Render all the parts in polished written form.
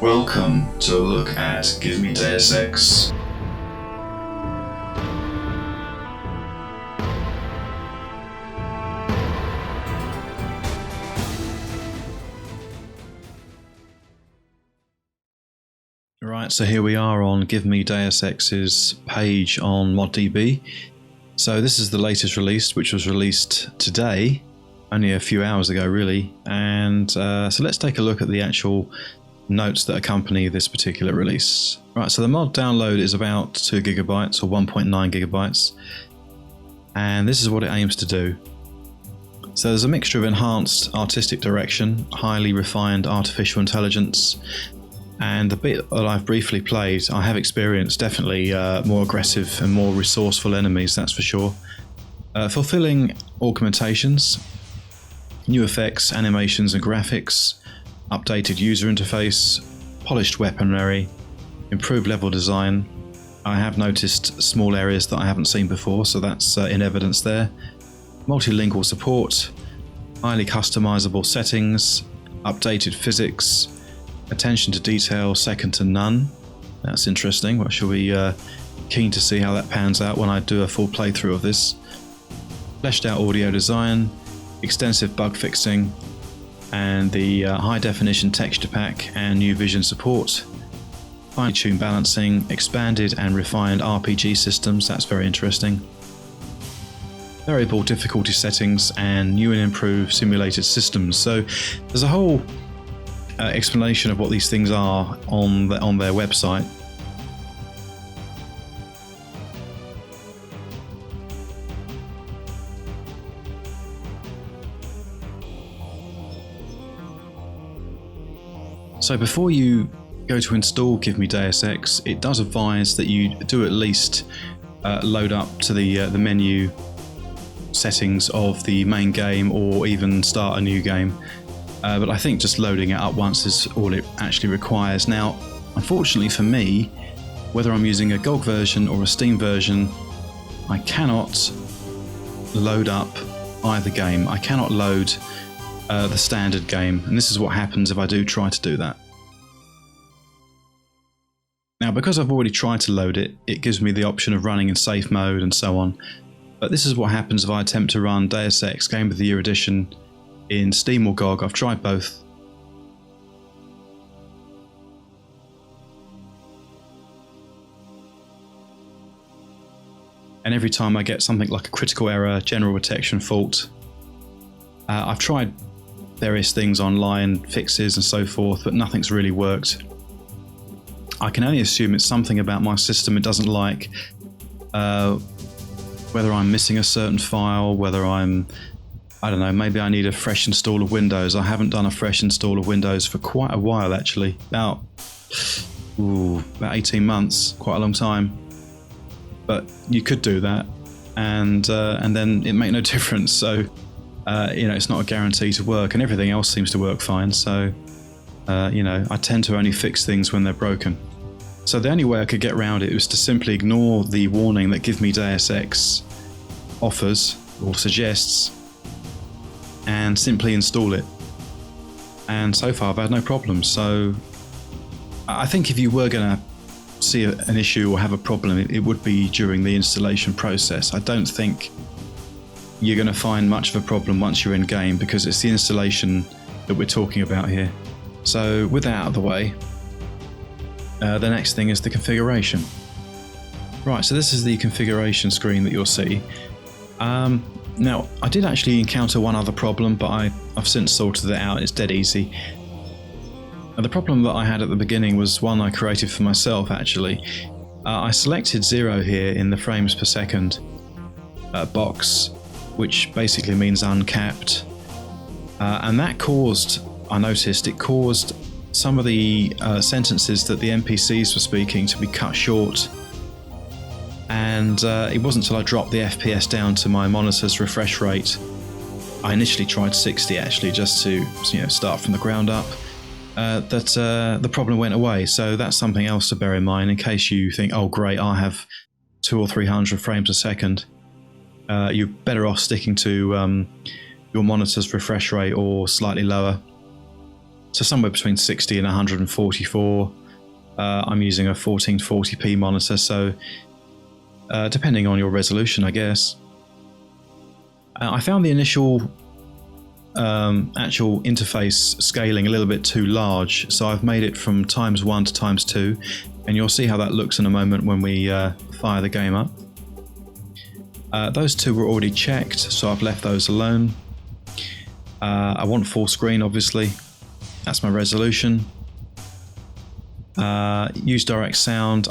Welcome to a look at Give Me Deus Ex. Right, so here we are on Give Me Deus Ex's page on ModDB. So this is the latest release, which was released today, only a few hours ago really, and so let's take a look at the actual notes that accompany this particular release. Right, so the mod download is about 2 gigabytes or 1.9 gigabytes, and this is what it aims to do. So there's a mixture of enhanced artistic direction, highly refined artificial intelligence, and the bit that I've briefly played, I have experienced definitely more aggressive and more resourceful enemies, that's for sure. Fulfilling augmentations, new effects, animations and graphics, updated user interface, polished weaponry, improved level design. I have noticed small areas that I haven't seen before, so that's in evidence there. Multilingual support, highly customizable settings, updated physics, attention to detail second to none. That's interesting. I shall be keen to see how that pans out when I do a full playthrough of this. Fleshed out audio design, extensive bug fixing, and the high definition texture pack and new vision support. Fine tuned balancing, expanded and refined RPG systems, that's very interesting. Variable difficulty settings and new and improved simulated systems. So there's a whole explanation of what these things are on their website. So before you go to install Give Me Deus Ex, it does advise that you do at least load up to the menu settings of the main game, or even start a new game. But I think just loading it up once is all it actually requires. Now, unfortunately for me, whether I'm using a GOG version or a Steam version, I cannot load up either game. I cannot load the standard game, and this is what happens if I do try to do that. Now, because I've already tried to load it, it gives me the option of running in safe mode and so on. But this is what happens if I attempt to run Deus Ex Game of the Year Edition in Steam or GOG. I've tried both. And every time I get something like a critical error, general protection fault. I've tried various things online, fixes and so forth, but nothing's really worked. I can only assume it's something about my system it doesn't like, whether I'm missing a certain file, whether I don't know, maybe I need a fresh install of Windows. I haven't done a fresh install of Windows for quite a while actually, about 18 months, quite a long time. But you could do that, and then it make no difference. So it's not a guarantee to work, and everything else seems to work fine. So I tend to only fix things when they're broken. So the only way I could get around it was to simply ignore the warning that Give Me Deus Ex offers or suggests, and simply install it. And so far I've had no problems. So I think if you were going to see an issue or have a problem, it would be during the installation process. I don't think you're going to find much of a problem once you're in game, because it's the installation that we're talking about here. So with that out of the way, the next thing is the configuration. Right, so this is the configuration screen that you'll see. Now, I did actually encounter one other problem, but I've since sorted it out. It's dead easy. And the problem that I had at the beginning was one I created for myself, actually. I selected 0 here in the frames per second box, which basically means uncapped. And that caused, I noticed, it caused some of the sentences that the NPCs were speaking to be cut short. And it wasn't until I dropped the FPS down to my monitor's refresh rate. I initially tried 60 actually, just to start from the ground up, that the problem went away. So that's something else to bear in mind in case you think, oh great, I have 200 or 300 frames a second. You're better off sticking to your monitor's refresh rate or slightly lower. So somewhere between 60 and 144. I'm using a 1440p monitor, so depending on your resolution, I guess. I found the initial actual interface scaling a little bit too large, so I've made it from ×1 to ×2, and you'll see how that looks in a moment when we fire the game up. Those two were already checked, so I've left those alone. I want full screen, obviously. That's my resolution. Use direct sound.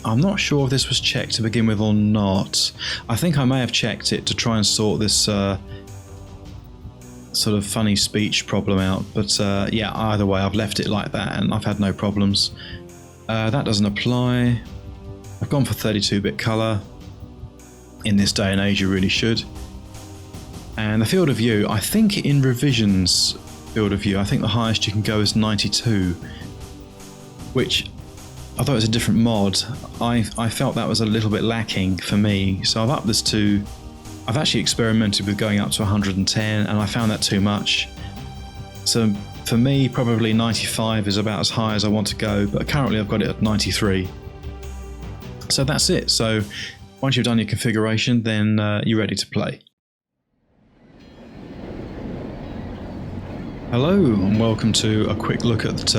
I'm not sure if this was checked to begin with or not. I think I may have checked it to try and sort this sort of funny speech problem out, but yeah, either way I've left it like that and I've had no problems. That doesn't apply. I've gone for 32-bit color. In this day and age you really should. And the field of view, I think in Revision's field of view, I think the highest you can go is 92, which, although it's a different mod, I felt that was a little bit lacking for me, so I've upped this to, I've actually experimented with going up to 110 and I found that too much. So for me, probably 95 is about as high as I want to go, but currently I've got it at 93. So that's it. So once you've done your configuration, then you're ready to play. Hello and welcome to a quick look at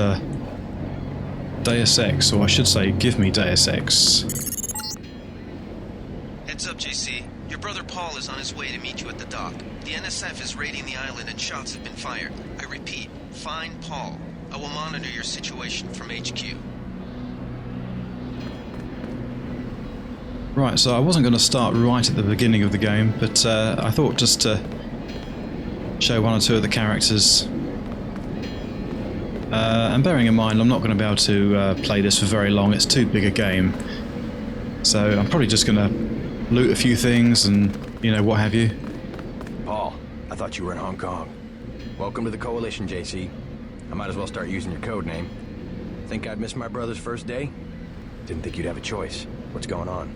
Deus Ex, or I should say, give me Deus Ex. Heads up, JC. Your brother Paul is on his way to meet you at the dock. The NSF is raiding the island and shots have been fired. I repeat, find Paul. I will monitor your situation from HQ. Right, so I wasn't going to start right at the beginning of the game, but I thought just to show one or two of the characters. And bearing in mind, I'm not going to be able to play this for very long, it's too big a game. So I'm probably just going to loot a few things and, you know, what have you. Paul, I thought you were in Hong Kong. Welcome to the Coalition, JC. I might as well start using your code name. Think I'd miss my brother's first day? Didn't think you'd have a choice. What's going on?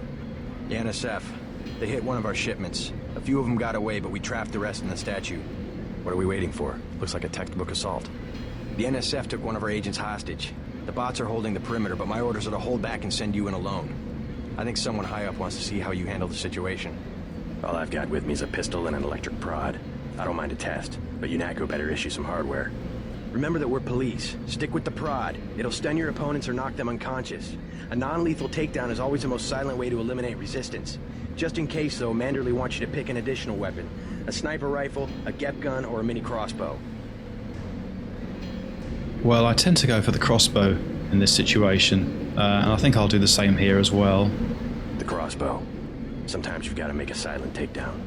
The NSF. They hit one of our shipments. A few of them got away, but we trapped the rest in the statue. What are we waiting for? Looks like a textbook assault. The NSF took one of our agents hostage. The bots are holding the perimeter, but my orders are to hold back and send you in alone. I think someone high up wants to see how you handle the situation. All I've got with me is a pistol and an electric prod. I don't mind a test, but UNATCO better issue some hardware. Remember that we're police. Stick with the prod. It'll stun your opponents or knock them unconscious. A non-lethal takedown is always the most silent way to eliminate resistance. Just in case, though, Manderley wants you to pick an additional weapon. A sniper rifle, a GEP gun, or a mini crossbow. Well, I tend to go for the crossbow in this situation, and I think I'll do the same here as well. The crossbow. Sometimes you've got to make a silent takedown.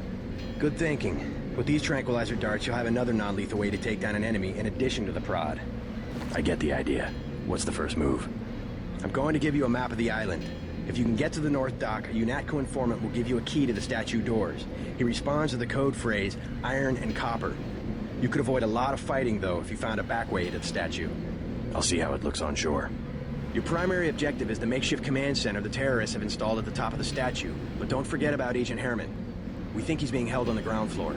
Good thinking. With these tranquilizer darts, you'll have another non-lethal way to take down an enemy in addition to the prod. I get the idea. What's the first move? I'm going to give you a map of the island. If you can get to the North Dock, a UNATCO informant will give you a key to the statue doors. He responds to the code phrase, iron and copper. You could avoid a lot of fighting, though, if you found a back way to the statue. I'll see how it looks on shore. Your primary objective is the makeshift command center the terrorists have installed at the top of the statue, but don't forget about Agent Herman. We think he's being held on the ground floor.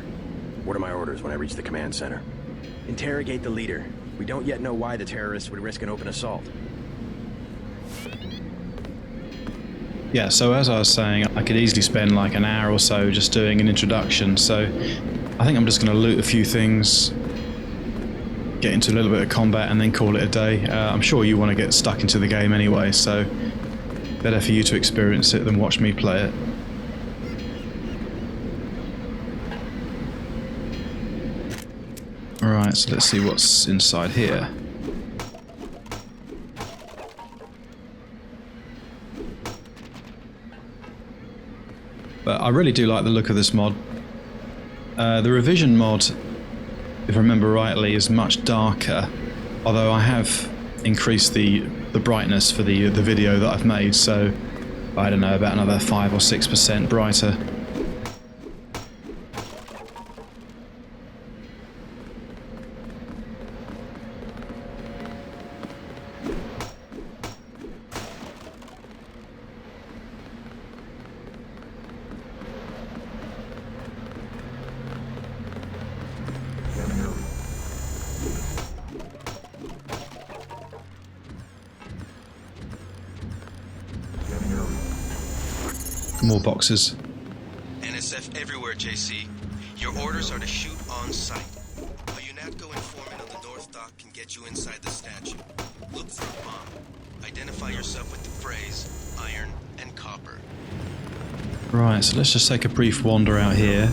What are my orders when I reach the command center? Interrogate the leader. We don't yet know why the terrorists would risk an open assault. Yeah, so as I was saying, I could easily spend like an hour or so just doing an introduction, so I think I'm just going to loot a few things, get into a little bit of combat and then call it a day. I'm sure you want to get stuck into the game anyway, so better for you to experience it than watch me play it. Alright, so let's see what's inside here. But I really do like the look of this mod. The Revision mod, if I remember rightly, is much darker, although I have increased the brightness for the video that I've made, so I don't know, about another 5 or 6% brighter. more boxes. NSF everywhere, JC. Your orders are to shoot on sight. A UNATCO informant on the North Dock can get you inside the statue. Look for a bomb. Identify yourself with the phrase, iron and copper. Right, so let's just take a brief wander out here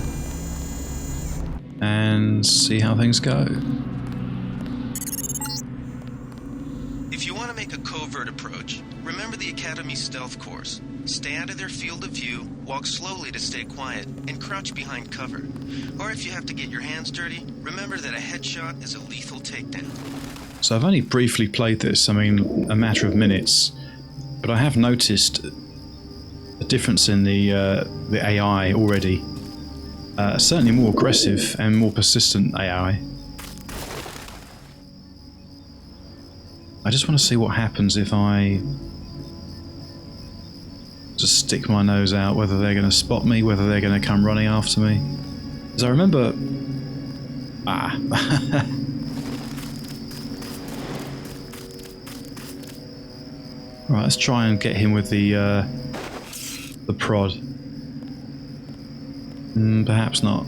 and see how things go. If you want to make a covert approach, remember the Academy stealth course. Stay out of their field of view, walk slowly to stay quiet, and crouch behind cover. Or if you have to get your hands dirty, remember that a headshot is a lethal takedown. So I've only briefly played this, I mean, a matter of minutes, but I have noticed a difference in the AI already. Certainly more aggressive and more persistent AI. I just want to see what happens if I just stick my nose out, whether they're going to spot me, whether they're going to come running after me. Because I remember... Right, let's try and get him with the prod. Perhaps not.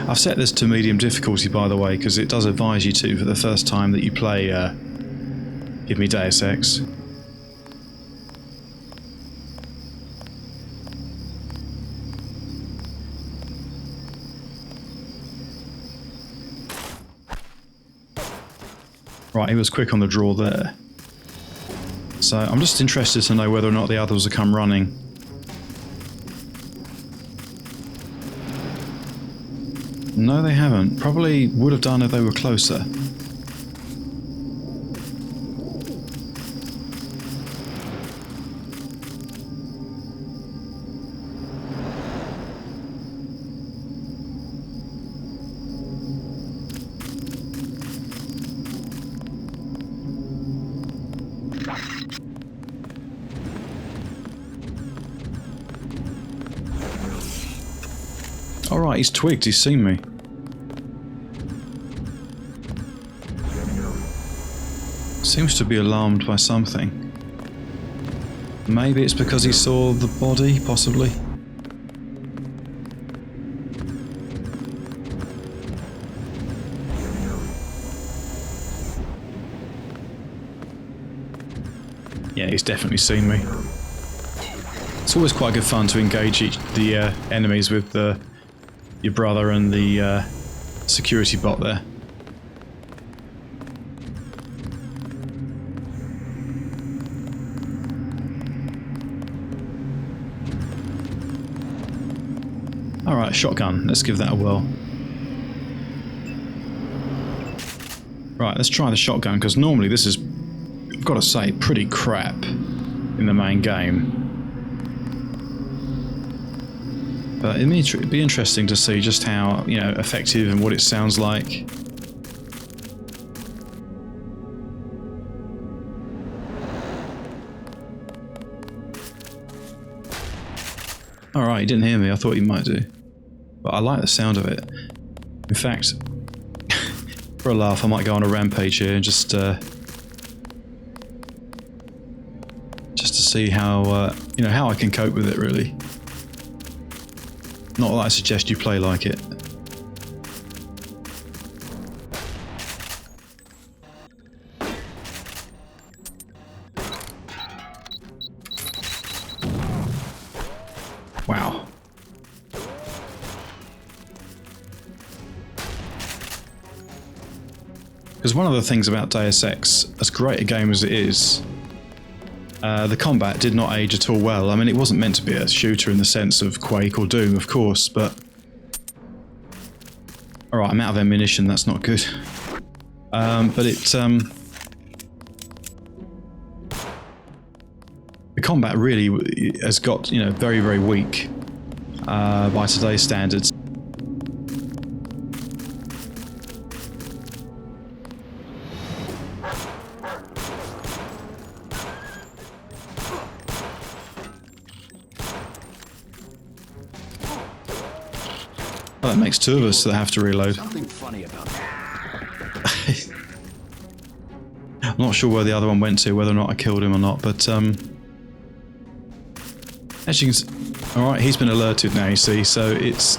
I've set this to medium difficulty, by the way, because it does advise you to for the first time that you play Give Me Deus Ex. Right, he was quick on the draw there. So I'm just interested to know whether or not the others will come running. No, they haven't. Probably would have done if they were closer. Alright, he's twigged, he's seen me. Seems to be alarmed by something. Maybe it's because he saw the body, possibly. Yeah, he's definitely seen me. It's always quite good fun to engage the enemies with your brother and the security bot there. Alright, shotgun. Let's give that a whirl. Right, let's try the shotgun, because normally this is, I've got to say, pretty crap in the main game. But it'd be interesting to see just how, you know, effective and what it sounds like. Alright, he didn't hear me. I thought he might do. But I like the sound of it. In fact, for a laugh, I might go on a rampage here and just to see how, you know, how I can cope with it, really. Not that I suggest you play like it. Wow. Because one of the things about Deus Ex, as great a game as it is, the combat did not age at all well. I mean, it wasn't meant to be a shooter in the sense of Quake or Doom, of course, but... Alright, I'm out of ammunition, that's not good. But it... The combat really has got, you know, very, very weak by today's standards. Well, that makes two of us that have to reload. Something funny about that. I'm not sure where the other one went to, whether or not I killed him or not, but As you can alright, he's been alerted now, you see, so it's...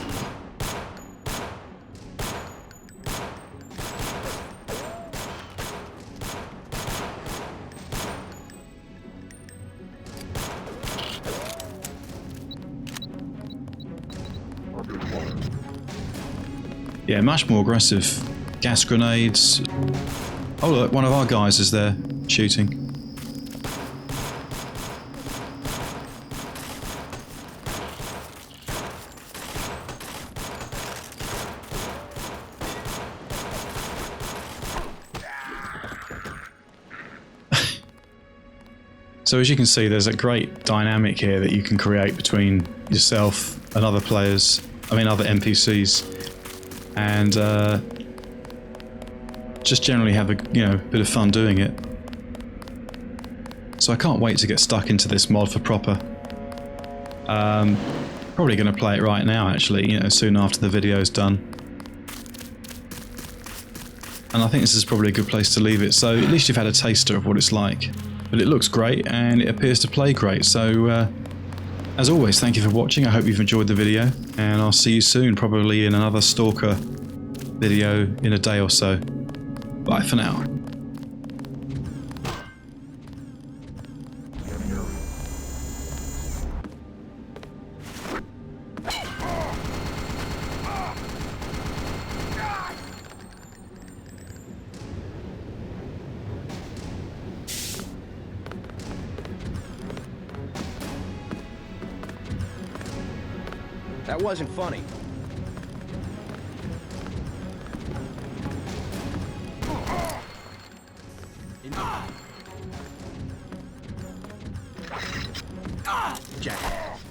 Yeah, much more aggressive. Gas grenades. Oh look, one of our guys is there, shooting. So as you can see, there's a great dynamic here that you can create between yourself and other players, other NPCs, and just generally have a bit of fun doing it. So I can't wait to get stuck into this mod for proper. Probably going to play it right now, actually, soon after the video's done. And I think this is probably a good place to leave it. So at least you've had a taster of what it's like. But it looks great and it appears to play great. So as always, thank you for watching. I hope you've enjoyed the video, and I'll see you soon, probably in another Stalker video in a day or so. Bye for now. That wasn't funny. Jackass.